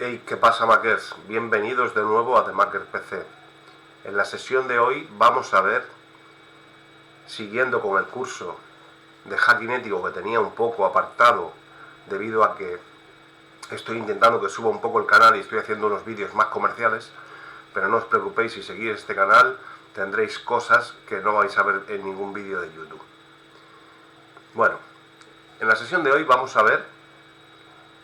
Hey, ¿qué pasa, Makers? Bienvenidos de nuevo a The Maker PC. En la sesión de hoy vamos a ver, siguiendo con el curso de hacking ético que tenía un poco apartado debido a que estoy intentando que suba un poco el canal y estoy haciendo unos vídeos más comerciales, pero no os preocupéis, si seguís este canal tendréis cosas que no vais a ver en ningún vídeo de YouTube. Bueno, en la sesión de hoy vamos a ver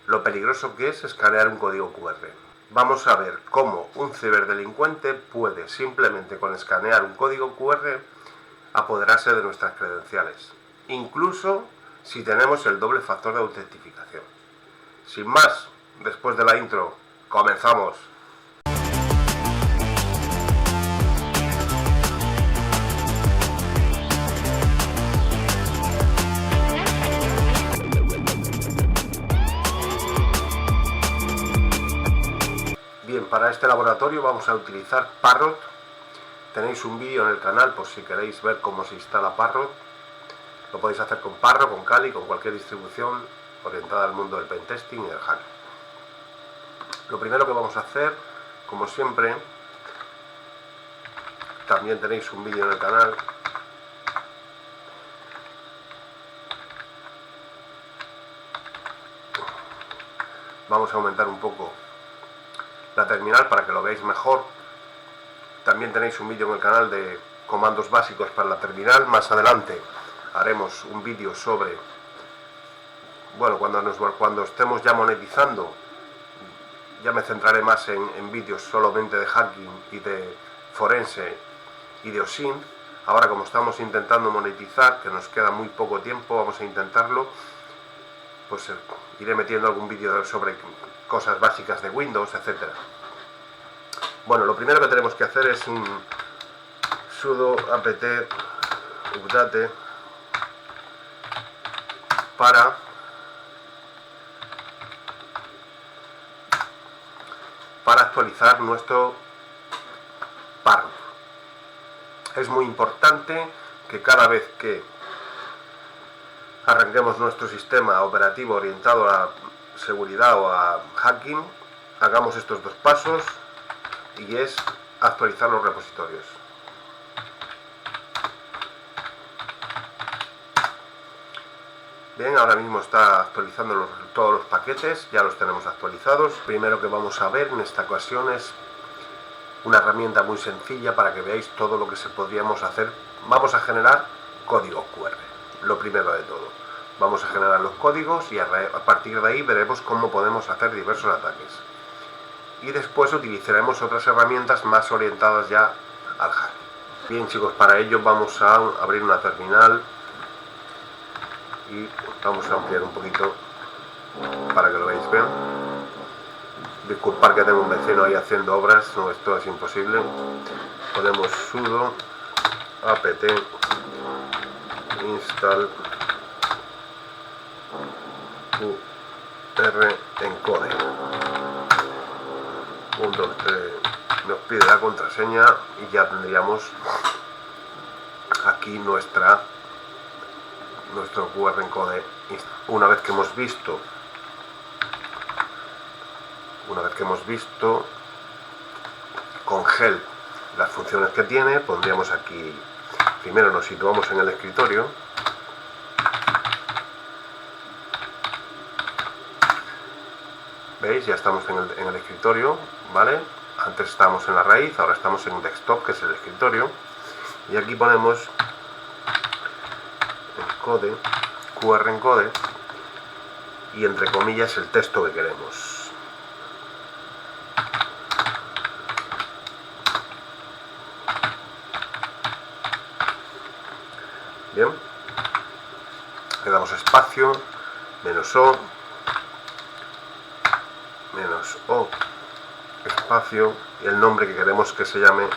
lo peligroso que es escanear un código QR. Vamos a ver cómo un ciberdelincuente puede, simplemente con escanear un código QR, apoderarse de nuestras credenciales, incluso si tenemos el doble factor de autentificación. Sin más, después de la intro, comenzamos. Bien, para este laboratorio vamos a utilizar Parrot. Tenéis un vídeo en el canal por si queréis ver cómo se instala Parrot. Lo podéis hacer con Parrot, con Kali, con cualquier distribución orientada al mundo del pentesting y del hacking. Lo primero que vamos a hacer, como siempre, también tenéis un vídeo en el canal. Vamos a aumentar un poco la terminal para que lo veáis mejor. También tenéis un vídeo en el canal de comandos básicos para la terminal. Más adelante haremos un vídeo sobre, bueno, cuando estemos ya monetizando, ya me centraré más en vídeos solamente de hacking y de forense y de OSINT. Ahora, como estamos intentando monetizar, que nos queda muy poco tiempo, vamos a intentarlo, pues iré metiendo algún vídeo sobre cosas básicas de Windows, etcétera. Bueno, lo primero que tenemos que hacer es un sudo apt update para actualizar nuestro Parrot. Es muy importante que cada vez que arranquemos nuestro sistema operativo orientado a seguridad o a hacking, hagamos estos dos pasos, y es actualizar los repositorios. Bien, ahora mismo está actualizando todos los paquetes, ya los tenemos actualizados. Primero que vamos a ver en esta ocasión es una herramienta muy sencilla para que veáis todo lo que podríamos hacer. Vamos a generar códigos QR, lo primero de todo. Vamos a generar los códigos y a partir de ahí veremos cómo podemos hacer diversos ataques. Y después utilizaremos otras herramientas más orientadas ya al hacking. Bien, chicos, para ello vamos a abrir una terminal y vamos a ampliar un poquito para que lo veáis bien. Disculpad que tengo un vecino ahí haciendo obras, no, esto es imposible. Ponemos sudo apt install QR encode. Nos pide la contraseña y ya tendríamos aquí nuestro QR encode. Una vez que hemos visto con help las funciones que tiene, pondríamos aquí, primero nos situamos en el escritorio. ¿Veis? Ya estamos en el escritorio, ¿vale? Antes estábamos en la raíz, ahora estamos en desktop, que es el escritorio. Y aquí ponemos encode, QR encode, y entre comillas el texto que queremos. Bien. Le damos espacio, -o, espacio, y el nombre que queremos que se llame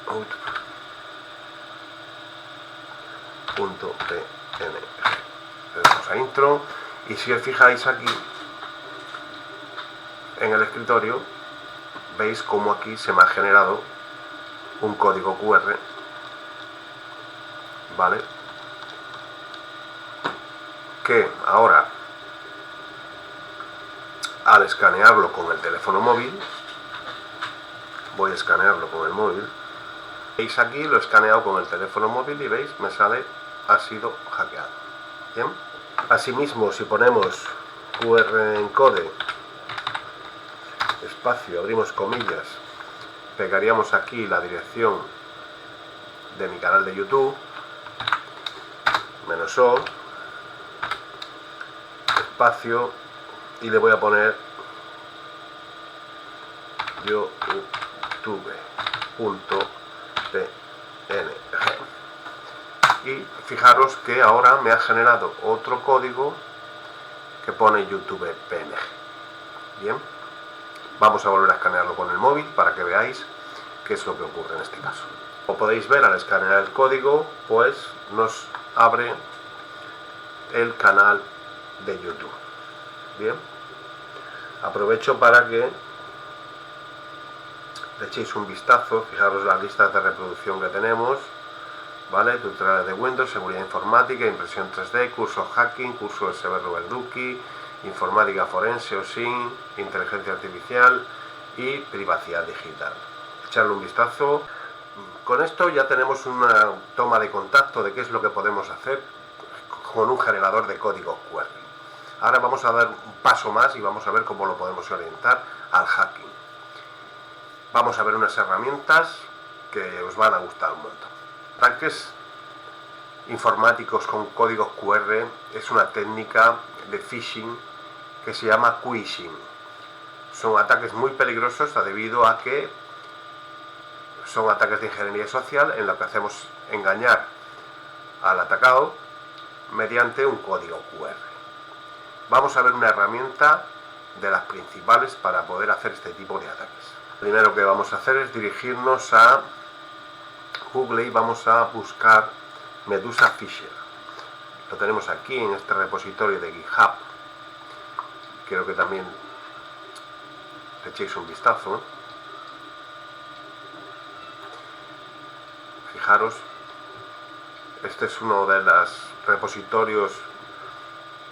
out.png. Le damos a intro y si os fijáis aquí en el escritorio, veis cómo aquí se me ha generado un código QR, ¿vale? Que ahora al escanearlo con el teléfono móvil, voy a escanearlo con el móvil. Veis aquí, lo he escaneado con el teléfono móvil y veis, me sale, ha sido hackeado. Bien. Asimismo, si ponemos QR encode, espacio, abrimos comillas, pegaríamos aquí la dirección de mi canal de YouTube, -o, espacio, y le voy a poner youtube.png. Y fijaros que ahora me ha generado otro código que pone YouTube PNG. Bien, vamos a volver a escanearlo con el móvil para que veáis qué es lo que ocurre en este caso. Como podéis ver, al escanear el código, pues nos abre el canal de YouTube. Bien, aprovecho para que le echéis un vistazo. Fijaros las listas de reproducción que tenemos, ¿vale? Tutoriales de Windows, seguridad informática, impresión 3D, curso hacking, curso de Severo Verduki, informática forense o SIN, inteligencia artificial y privacidad digital. Echarle un vistazo. Con esto ya tenemos una toma de contacto de qué es lo que podemos hacer con un generador de códigos QR. Ahora vamos a dar un paso más y vamos a ver cómo lo podemos orientar al hacking. Vamos a ver unas herramientas que os van a gustar un montón. Ataques informáticos con códigos QR es una técnica de phishing que se llama quishing. Son ataques muy peligrosos debido a que son ataques de ingeniería social en lo que hacemos engañar al atacado mediante un código QR. Vamos a ver una herramienta de las principales para poder hacer este tipo de ataques. Lo primero que vamos a hacer es dirigirnos a Google y vamos a buscar Medusa Fisher. Lo tenemos aquí en este repositorio de GitHub. Quiero que también le echéis un vistazo. Fijaros, este es uno de los repositorios.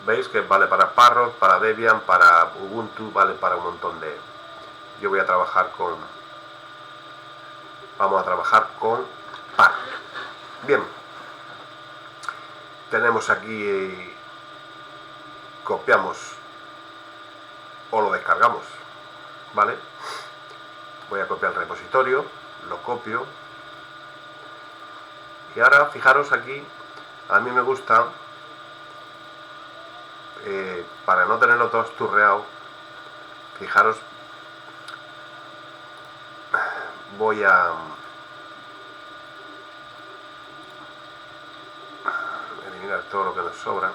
Veis que vale para Parrot, para Debian, para Ubuntu, vale para un montón de... Yo voy a trabajar con... Vamos a trabajar con Parrot. Bien. Tenemos aquí... Copiamos o lo descargamos, ¿vale? Voy a copiar el repositorio, lo copio. Y ahora, fijaros aquí, a mí me gusta... para no tenerlo todo esturreado, fijaros, voy a eliminar todo lo que nos sobra.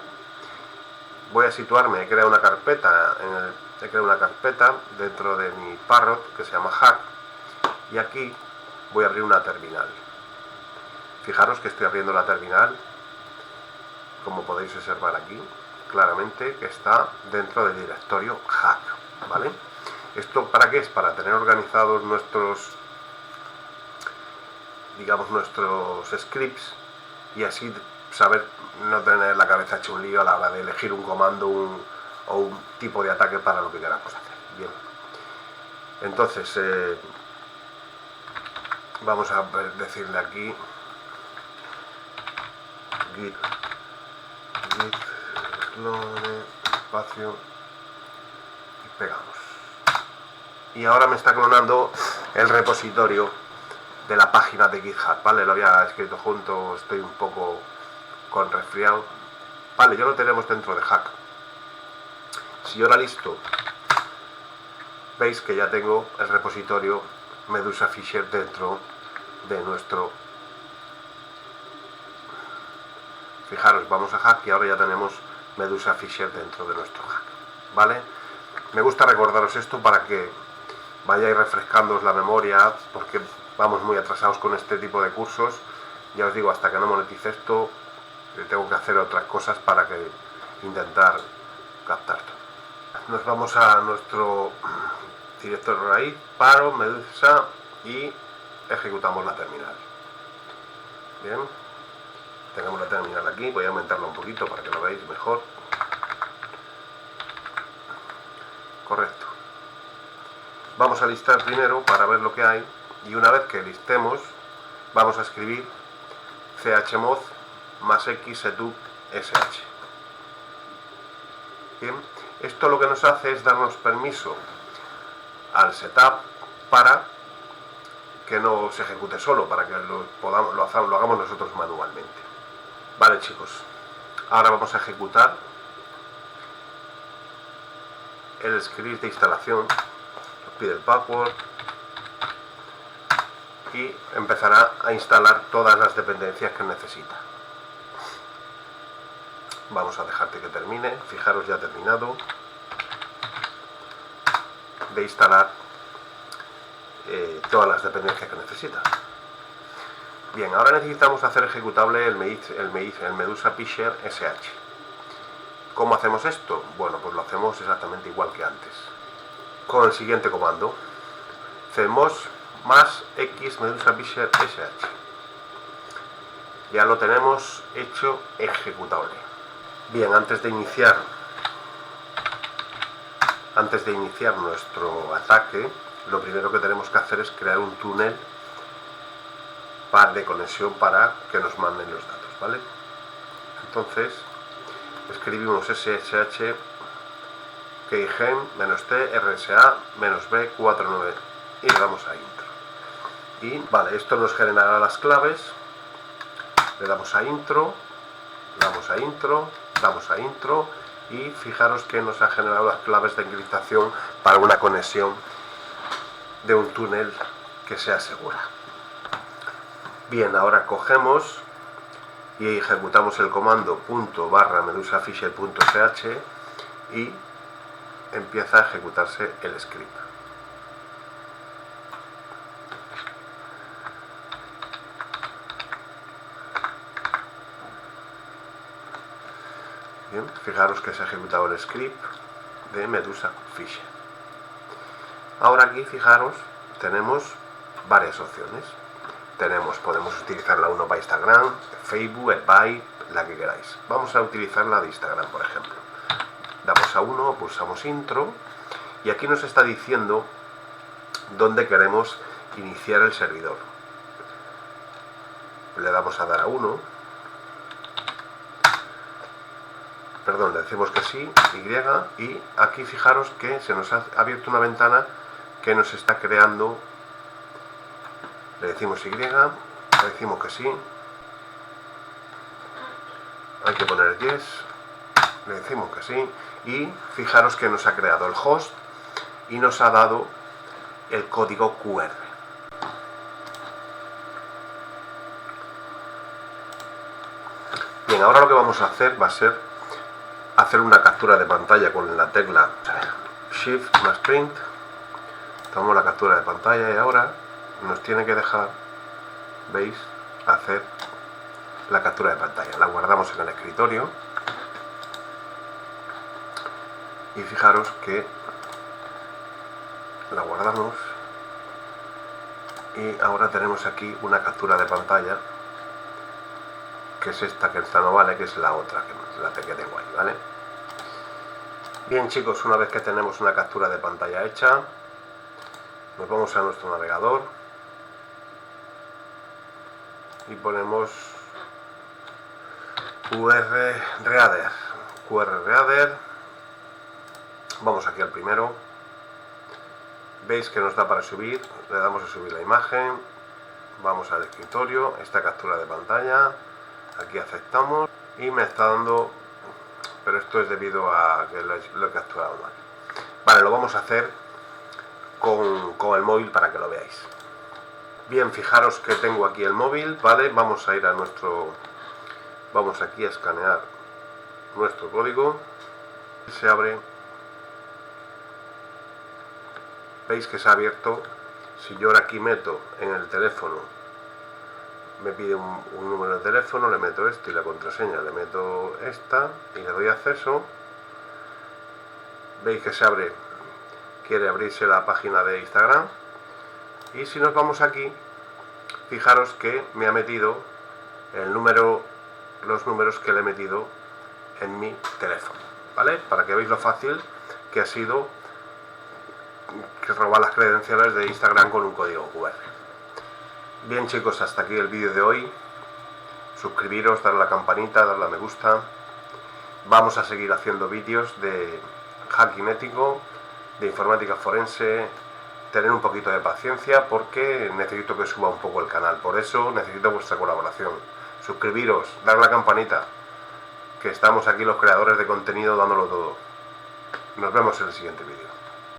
Voy a situarme, he creado una carpeta dentro de mi Parrot que se llama Hack, y aquí voy a abrir una terminal. Fijaros que estoy abriendo la terminal, como podéis observar aquí claramente, que está dentro del directorio hack, ¿vale? ¿Esto para qué es? Para tener organizados nuestros, digamos, nuestros scripts y así saber no tener la cabeza hecha un lío a la hora de elegir un comando o un tipo de ataque para lo que queramos hacer. Bien. Entonces, vamos a decirle aquí git clone, espacio, y pegamos. Y ahora me está clonando el repositorio de la página de GitHub, ¿vale? Lo había escrito junto, estoy un poco con resfriado. Vale, ya lo tenemos dentro de Hack. Si yo ahora listo, veis que ya tengo el repositorio Medusa Fisher dentro de nuestro... Fijaros, vamos a Hack y ahora ya tenemos Medusa Fisher dentro de nuestro Hack, ¿vale? Me gusta recordaros esto para que vayáis refrescándoos la memoria, porque vamos muy atrasados con este tipo de cursos. Ya os digo, hasta que no monetice esto, tengo que hacer otras cosas para que intentar captar todo. Nos vamos a nuestro directorio raíz, paro, Medusa, y ejecutamos la terminal. Bien. Tenemos la terminal aquí, voy a aumentarla un poquito para que lo veáis mejor. correcto. Vamos a listar primero para ver lo que hay, y una vez que listemos vamos a escribir chmod más x setup sh. Bien, esto lo que nos hace es darnos permiso al setup para que no se ejecute solo, para que lo hagamos nosotros manualmente. Vale, chicos, ahora vamos a ejecutar el script de instalación. Nos pide el password y empezará a instalar todas las dependencias que necesita. Vamos a dejarte que termine. Fijaros, ya ha terminado de instalar todas las dependencias que necesita. Bien, ahora necesitamos hacer ejecutable el Medusa Fisher SH. ¿Cómo hacemos esto? Bueno, pues lo hacemos exactamente igual que antes, con el siguiente comando: cmod más x Medusa Fisher SH. Ya lo tenemos hecho ejecutable. Bien, antes de iniciar nuestro ataque, lo primero que tenemos que hacer es crear un túnel de conexión para que nos manden los datos, ¿vale? Entonces escribimos ssh keygen -t rsa -b49 y le damos a intro. Y vale, esto nos generará las claves. Le damos a intro, damos a intro, damos a intro, y fijaros que nos ha generado las claves de encriptación para una conexión de un túnel que sea segura. Bien, ahora cogemos y ejecutamos el comando /medusafisher.sh y empieza a ejecutarse el script. Bien, fijaros que se ha ejecutado el script de Medusa Fisher. Ahora aquí, fijaros, tenemos varias opciones. Podemos utilizar la 1 para Instagram, Facebook, Byte, la que queráis. Vamos a utilizar la de Instagram, por ejemplo. Damos a 1, pulsamos intro, y aquí nos está diciendo dónde queremos iniciar el servidor. Le damos a dar a 1. Perdón, le decimos que sí, y aquí fijaros que se nos ha abierto una ventana que nos está creando. Le decimos le decimos que sí, hay que poner yes, le decimos que sí, y fijaros que nos ha creado el host y nos ha dado el código QR. Bien, ahora lo que vamos a hacer va a ser hacer una captura de pantalla con la tecla Shift más Print. Tomamos la captura de pantalla y ahora nos tiene que dejar, ¿veis?, hacer la captura de pantalla. La guardamos en el escritorio y fijaros que la guardamos, y ahora tenemos aquí una captura de pantalla, que es esta, que esta no vale, que es la otra, que tengo ahí, ¿vale? Bien, chicos, una vez que tenemos una captura de pantalla hecha, nos vamos a nuestro navegador y ponemos QRreader. Vamos aquí al primero. Veis que nos da para subir, le damos a subir la imagen, vamos al escritorio, esta captura de pantalla, aquí aceptamos y me está dando, pero esto es debido a que lo he capturado mal. Vale, lo vamos a hacer con el móvil para que lo veáis. Bien, fijaros que tengo aquí el móvil, ¿vale? Vamos a ir a vamos aquí a escanear nuestro código. Se abre. Veis que se ha abierto. Si yo ahora aquí meto en el teléfono, me pide un número de teléfono, le meto esto y la contraseña, le meto esta y le doy acceso. Veis que se abre, quiere abrirse la página de Instagram. Y si nos vamos aquí, fijaros que me ha metido los números que le he metido en mi teléfono, ¿vale? Para que veáis lo fácil que ha sido robar las credenciales de Instagram con un código QR. Bien chicos, hasta aquí el vídeo de hoy. Suscribiros, darle a la campanita, darle a me gusta. Vamos a seguir haciendo vídeos de hacking ético, de informática forense. Tener un poquito de paciencia porque necesito que suba un poco el canal. Por eso necesito vuestra colaboración. Suscribiros, darle a la campanita, que estamos aquí los creadores de contenido dándolo todo. Nos vemos en el siguiente vídeo.